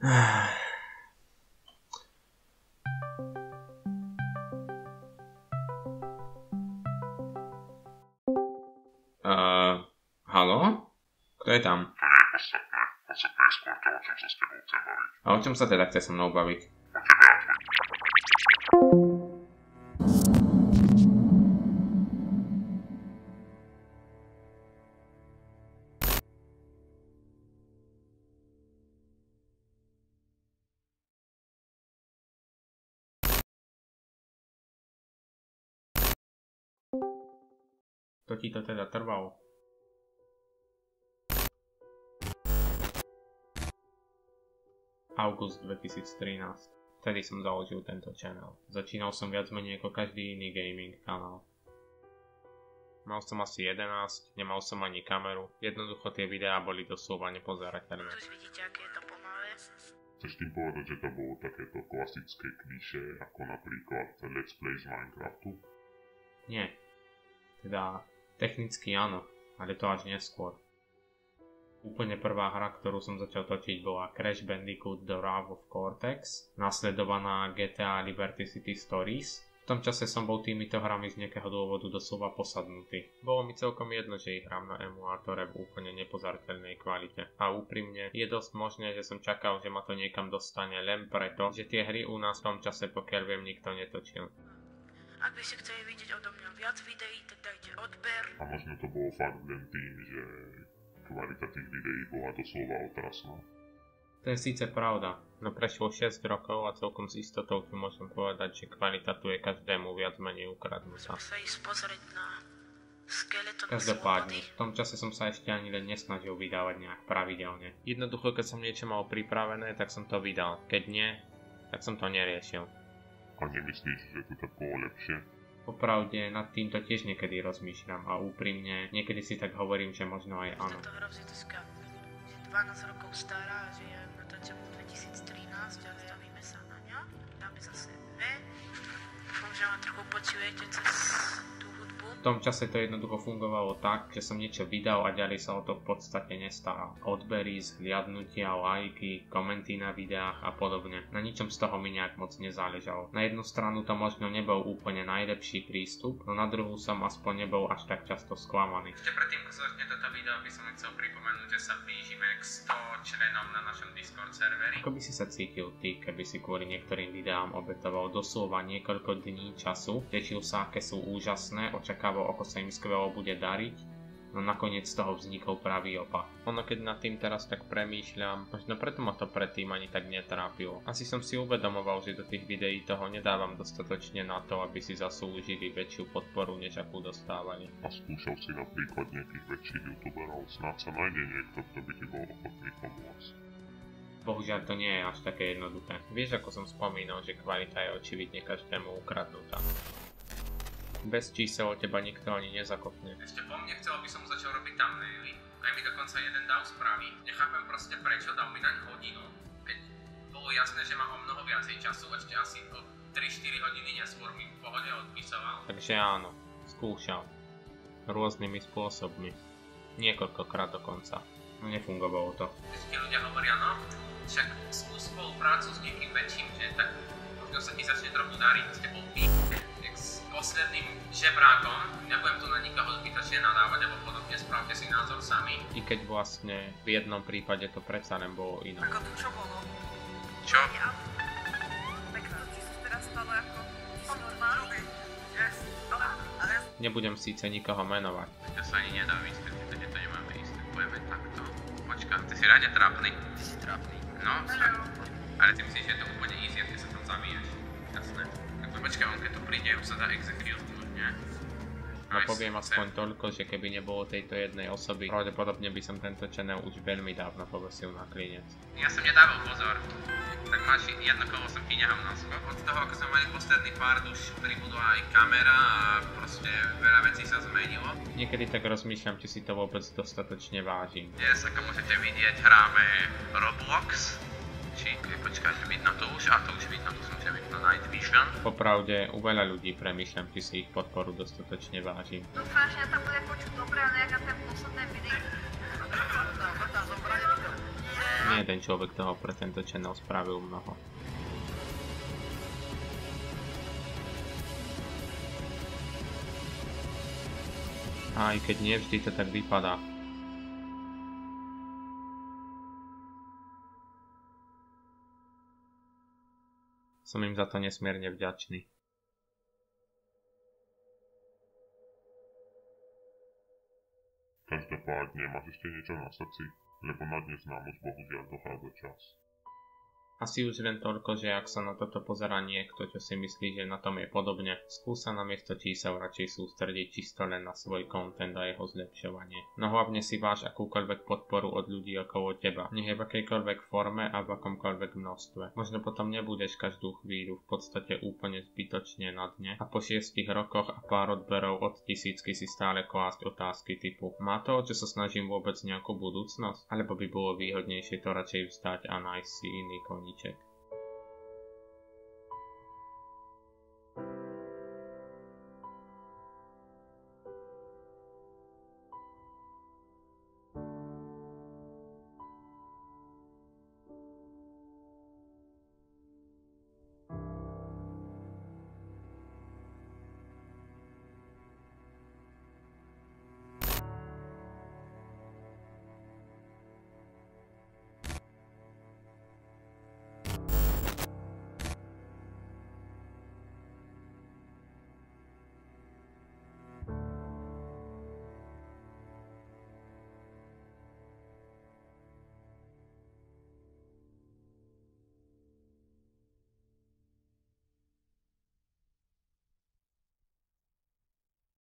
Haló? Kto je tam? A o čom sa teda chce so mnou baviť? To ti to teda trvalo? August 2013. Vtedy som založil tento channel. Začínal som viac menej ako každý iný gaming kanál. Mal som asi 11, nemal som ani kameru. Jednoducho tie videá boli doslova nepozerateľné. Tu vidíte, aké je to pomalé. Chceš tým povedať, že to bolo takéto klasické klišé, ako napríklad Let's Play z Minecraftu? Nie. Teda technicky áno, ale to až neskôr. Úplne prvá hra, ktorú som začal točiť, bola Crash Bandicoot The Wrath of Cortex, nasledovaná GTA Liberty City Stories. V tom čase som bol týmito hrami z nejakého dôvodu doslova posadnutý. Bolo mi celkom jedno, že ich hrám na emulátore v úplne nepozerateľnej kvalite. A úprimne, je dosť možné, že som čakal, že ma to niekam dostane len preto, že tie hry u nás v tom čase, pokiaľ viem, nikto netočil. Ak by ste chceli vidieť odo mňa viac videí, tak dajte odber. A možno to bolo fakt len tým, že kvalita tých videí bola doslova otrasná. To je síce pravda, no prešlo 6 rokov a celkom s istotou tu môžem povedať, že kvalita tu je každému viac menej ukradnutá. Musím sa ísť pozrieť na skeleton. Každopádne, v tom čase som sa ešte ani len nesnažil vydávať nejak pravidelne. Jednoducho, keď som niečo mal pripravené, tak som to vydal. Keď nie, tak som to neriešil. A nemyslíš, že to tak bolo lepšie? Popravde, nad týmto tiež niekedy rozmýšľam a úprimne, niekedy si tak hovorím, že možno aj áno. Táto hra vziteľská 12 rokov stará, že ja natáčam 2013, ale stavíme sa na ňa. Dáme zase V. Dúfam, že ma trochu počujete cez tú hudbu. V tom čase to jednoducho fungovalo tak, že som niečo vydal a ďalej sa o to v podstate nestaral. Odbery, zhliadnutia, lajky, komenty na videách a podobne. Na ničom z toho mi nejak moc nezáležalo. Na jednu stranu to možno nebol úplne najlepší prístup, no na druhú som aspoň nebol až tak často sklamaný. Ešte predtým, ako začne toto video, by som chcel pripomenúť, že sa blížime k 100 členom na našom Discord serveri. Ako by si sa cítil ty, keby si kvôli niektorým videám obetoval doslova niekoľko dní času, tešil sa, aké sú úžasné, očakával, ako sa im skvelo bude dariť, no nakoniec z toho vznikol pravý opak. Ono keď nad tým teraz tak premýšľam, možno preto ma to predtým ani tak netrápilo. Asi som si uvedomoval, že do tých videí toho nedávam dostatočne na to, aby si zaslúžili väčšiu podporu, než akú dostávali. A skúšal si napríklad nejakých väčších youtuberov, snáď sa nájde niekto, kto by ti bol ochotný pomôcť. Bohužiaľ to nie je až také jednoduché. Vieš, ako som spomínal, že kvalita je očividne každému ukradnutá. Bez čísel od teba nikto ani nezakopne. Ešte po mne chcel, aby som začal robiť thumbnaily. Aj mi dokonca jeden dal spraviť. Nechápem proste prečo, dal mi naň hodinu. Keď bolo jasné, že má o mnoho viacej času, ešte asi o 3-4 hodiny neskôr mi v pohode odpisoval. Takže áno, skúšal. Rôznymi spôsobmi. Niekoľkokrát dokonca. No nefungovalo to. Ešte ľudia hovoria, no, však skús spoluprácu s niekým väčším, že tak možno sa ti začne trochu dariť, ste bol posledným žebrákom, nebudem tu na nikoho zbytočne nadávať, alebo podobne, spravte si názor sami. I keď vlastne v jednom prípade to predsa len bolo iné. Ako to čo bolo? Čo? Ja. Tak to ti sa teraz stalo ako normálne? Yes. Ale... Nebudem síce nikoho menovať. To sa ani nedá vysvetliť, keď to nemáme isté. Pojeme takto. Počka, ty si ráde trápny? Ty si trápny. No, ale ty myslíš, že je to úplne easy, keď sa tam zabiješ. Jasné. Počkaj, on keď to príde, už sa dá execute, nie? No poviem aspoň toľko, že keby nebolo tejto jednej osoby, pravdepodobne by som tento channel už veľmi dávno povesil na klinec. Ja som nedával pozor. Tak máš jedno kolo som ti nehal na skok. Od toho, ako sme mali posledný part, už pribudla aj kamera a proste veľa vecí sa zmenilo. Niekedy tak rozmýšľam, či si to vôbec dostatočne vážim. Dnes, ako môžete vidieť, hráme Roblox. Počkajte, vidno to už? A to už vidno, tu som ťa vypnul Night Vision. Popravde, u veľa ľudí premýšľam, či si ich podporu dostatočne vážim. Dúfam, že ja tam bude počuť dobré a nejak na ten posledné video. Nie jeden človek toho pre tento channel spravil mnoho. Aj keď nie vždy to tak vypadá. Som im za to nesmierne vďačný. Každopádne máš ešte niečo na srdci, lebo na dnes nám už bohužiaľ dochádza čas. Asi už len toľko, že ak sa na toto pozerá niekto, čo si myslí, že na tom je podobne, skúsa namiesto čísel radšej sústrediť čisto len na svoj content a jeho zlepšovanie. No hlavne si váž akúkoľvek podporu od ľudí okolo teba, nech je v akejkoľvek forme a v akomkoľvek množstve. Možno potom nebudeš každú chvíľu v podstate úplne zbytočne na dne a po 6 rokoch a pár odberov od tisícky si stále klásť otázky typu: má to, čo sa snažím, vôbec nejakú budúcnosť? Alebo by bolo výhodnejšie to radšej vzdať a nájsť si iný koníček?